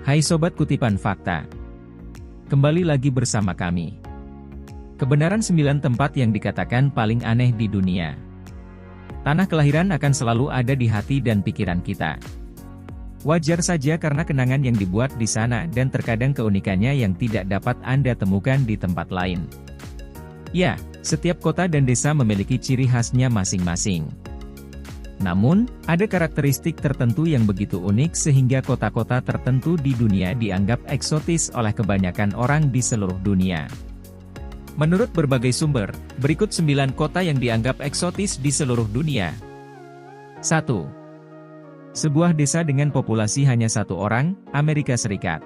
Hai Sobat Kutipan Fakta. Kembali lagi bersama kami. Kebenaran 9 tempat yang dikatakan paling aneh di dunia. Tanah kelahiran akan selalu ada di hati dan pikiran kita. Wajar saja karena kenangan yang dibuat di sana dan terkadang keunikannya yang tidak dapat Anda temukan di tempat lain. Ya, setiap kota dan desa memiliki ciri khasnya masing-masing. Namun, ada karakteristik tertentu yang begitu unik sehingga kota-kota tertentu di dunia dianggap eksotis oleh kebanyakan orang di seluruh dunia. Menurut berbagai sumber, berikut 9 kota yang dianggap eksotis di seluruh dunia. 1. Sebuah desa dengan populasi hanya 1 orang, Amerika Serikat.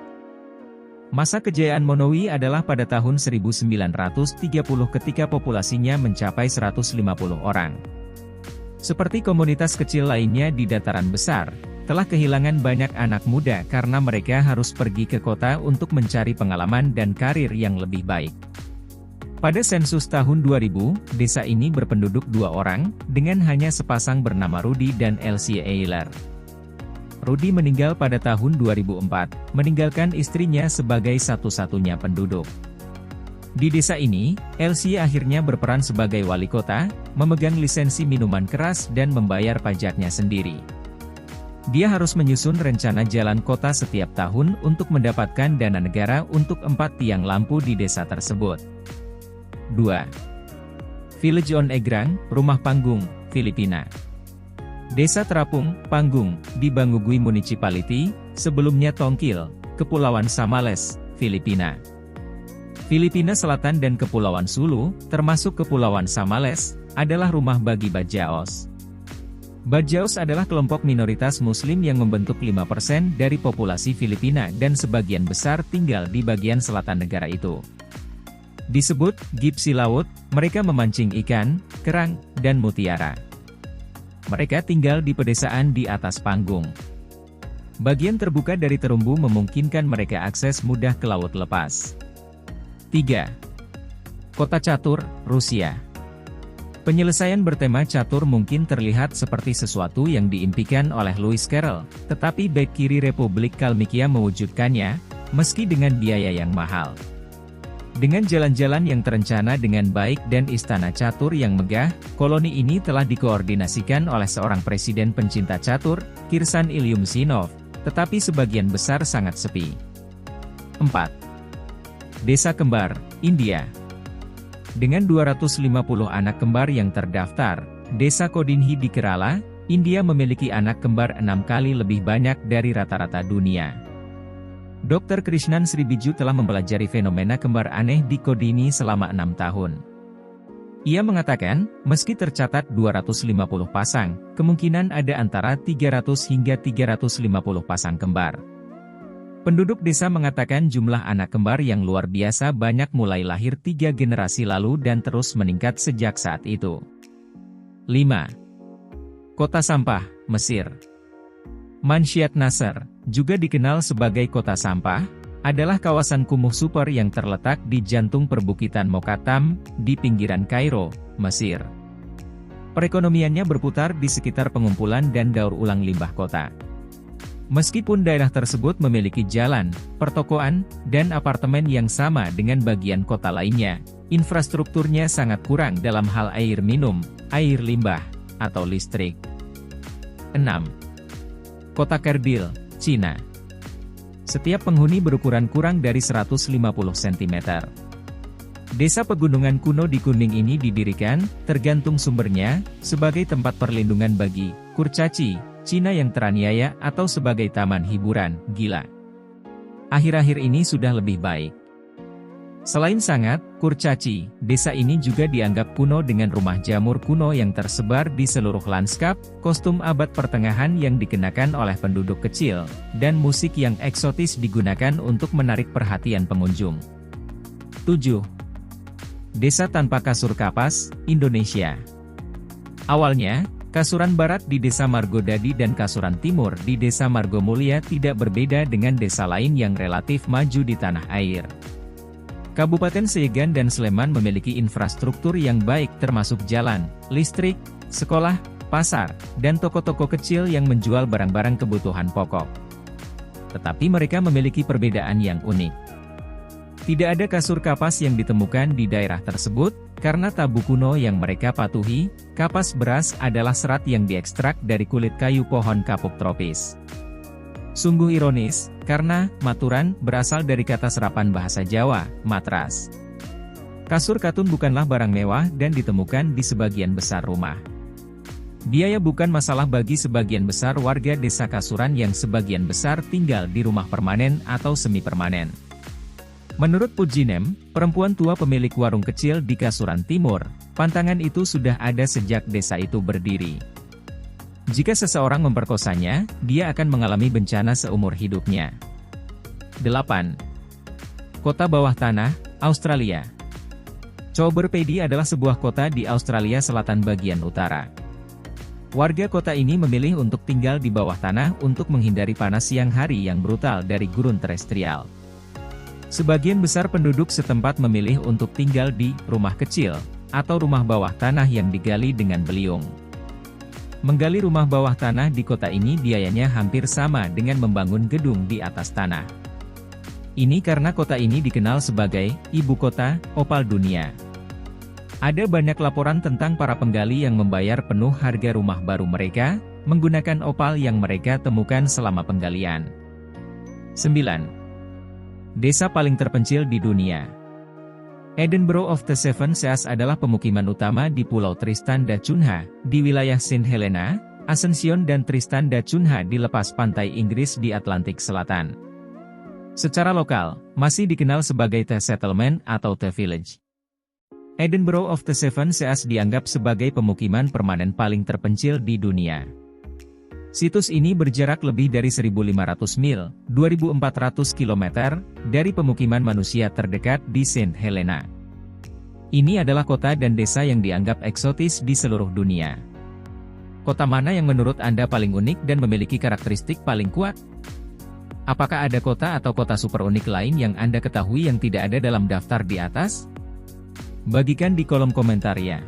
Masa kejayaan Monoi adalah pada tahun 1930 ketika populasinya mencapai 150 orang. Seperti komunitas kecil lainnya di dataran besar, telah kehilangan banyak anak muda karena mereka harus pergi ke kota untuk mencari pengalaman dan karir yang lebih baik. Pada sensus tahun 2000, desa ini berpenduduk 2 orang, dengan hanya sepasang bernama Rudy dan Elsie Eiler. Rudy meninggal pada tahun 2004, meninggalkan istrinya sebagai satu-satunya penduduk. Di desa ini, Elsie akhirnya berperan sebagai wali kota, memegang lisensi minuman keras dan membayar pajaknya sendiri. Dia harus menyusun rencana jalan kota setiap tahun untuk mendapatkan dana negara untuk 4 tiang lampu di desa tersebut. 2. Village on Egrang, Rumah Panggung, Filipina. Desa Terapung, Panggung, di Bangugui Municipality, sebelumnya Tongkil, Kepulauan Sambales, Filipina. Filipina Selatan dan Kepulauan Sulu, termasuk Kepulauan Sambales, adalah rumah bagi Bajaos. Bajaos adalah kelompok minoritas Muslim yang membentuk 5% dari populasi Filipina dan sebagian besar tinggal di bagian selatan negara itu. Disebut Gipsy Laut, mereka memancing ikan, kerang, dan mutiara. Mereka tinggal di pedesaan di atas panggung. Bagian terbuka dari terumbu memungkinkan mereka akses mudah ke laut lepas. 3. Kota Catur, Rusia. Penyelesaian bertema catur mungkin terlihat seperti sesuatu yang diimpikan oleh Lewis Carroll, tetapi bek kiri Republik Kalmykia mewujudkannya, meski dengan biaya yang mahal. Dengan jalan-jalan yang terencana dengan baik dan istana catur yang megah, koloni ini telah dikoordinasikan oleh seorang presiden pencinta catur, Kirsan Ilyumzhinov, tetapi sebagian besar sangat sepi. 4. Desa Kembar, India. Dengan 250 anak kembar yang terdaftar, Desa Kodinhi di Kerala, India memiliki anak kembar 6 kali lebih banyak dari rata-rata dunia. Dr. Krishnan Sribiju telah mempelajari fenomena kembar aneh di Kodini selama 6 tahun. Ia mengatakan, meski tercatat 250 pasang, kemungkinan ada antara 300 hingga 350 pasang kembar. Penduduk desa mengatakan jumlah anak kembar yang luar biasa banyak mulai lahir 3 generasi lalu dan terus meningkat sejak saat itu. 5. Kota Sampah, Mesir. Manshiat Nasr, juga dikenal sebagai Kota Sampah, adalah kawasan kumuh super yang terletak di jantung perbukitan Mokattam, di pinggiran Kairo, Mesir. Perekonomiannya berputar di sekitar pengumpulan dan daur ulang limbah kota. Meskipun daerah tersebut memiliki jalan, pertokoan, dan apartemen yang sama dengan bagian kota lainnya, infrastrukturnya sangat kurang dalam hal air minum, air limbah, atau listrik. 6. Kota Kerbil, Cina. Setiap penghuni berukuran kurang dari 150 cm. Desa pegunungan kuno di Kuning ini didirikan, tergantung sumbernya, sebagai tempat perlindungan bagi kurcaci Cina yang teraniaya atau sebagai taman hiburan gila. Akhir-akhir ini sudah lebih baik. Selain sangat kurcaci, desa ini juga dianggap kuno dengan rumah jamur kuno yang tersebar di seluruh lanskap, kostum abad pertengahan yang dikenakan oleh penduduk kecil, dan musik yang eksotis digunakan untuk menarik perhatian pengunjung. 7. Desa Tanpa Kasur Kapas, Indonesia. Awalnya, Kasuran Barat di Desa Margodadi dan Kasuran Timur di Desa Margomulya tidak berbeda dengan desa lain yang relatif maju di tanah air. Kabupaten Seyegan dan Sleman memiliki infrastruktur yang baik termasuk jalan, listrik, sekolah, pasar, dan toko-toko kecil yang menjual barang-barang kebutuhan pokok. tetapi mereka memiliki perbedaan yang unik. Tidak ada kasur kapas yang ditemukan di daerah tersebut, karena tabu kuno yang mereka patuhi. Kapas beras adalah serat yang diekstrak dari kulit kayu pohon kapuk tropis. Sungguh ironis, karena maturan berasal dari kata serapan bahasa Jawa, matras. Kasur katun bukanlah barang mewah dan ditemukan di sebagian besar rumah. Biaya bukan masalah bagi sebagian besar warga desa Kasuran yang sebagian besar tinggal di rumah permanen atau semi-permanen. Menurut Pujinem, perempuan tua pemilik warung kecil di Kasuran Timur, pantangan itu sudah ada sejak desa itu berdiri. Jika seseorang memperkosanya, dia akan mengalami bencana seumur hidupnya. 8. Kota bawah tanah, Australia. Chowberpedy adalah sebuah kota di Australia Selatan bagian utara. Warga kota ini memilih untuk tinggal di bawah tanah untuk menghindari panas siang hari yang brutal dari gurun terestrial. Sebagian besar penduduk setempat memilih untuk tinggal di rumah kecil, atau rumah bawah tanah yang digali dengan beliung. Menggali rumah bawah tanah di kota ini biayanya hampir sama dengan membangun gedung di atas tanah. Ini karena kota ini dikenal sebagai ibu kota opal dunia. Ada banyak laporan tentang para penggali yang membayar penuh harga rumah baru mereka, menggunakan opal yang mereka temukan selama penggalian. 9. Desa paling terpencil di dunia. Edinburgh of the Seven Seas adalah pemukiman utama di Pulau Tristan da Cunha, di wilayah Saint Helena, Ascension dan Tristan da Cunha di lepas pantai Inggris di Atlantik Selatan. Secara lokal, masih dikenal sebagai The Settlement atau The Village. Edinburgh of the Seven Seas dianggap sebagai pemukiman permanen paling terpencil di dunia. Situs ini berjarak lebih dari 1.500 mil, 2.400 km, dari pemukiman manusia terdekat di Saint Helena. Ini adalah kota dan desa yang dianggap eksotis di seluruh dunia. Kota mana yang menurut Anda paling unik dan memiliki karakteristik paling kuat? Apakah ada kota atau kota super unik lain yang Anda ketahui yang tidak ada dalam daftar di atas? Bagikan di kolom komentar ya.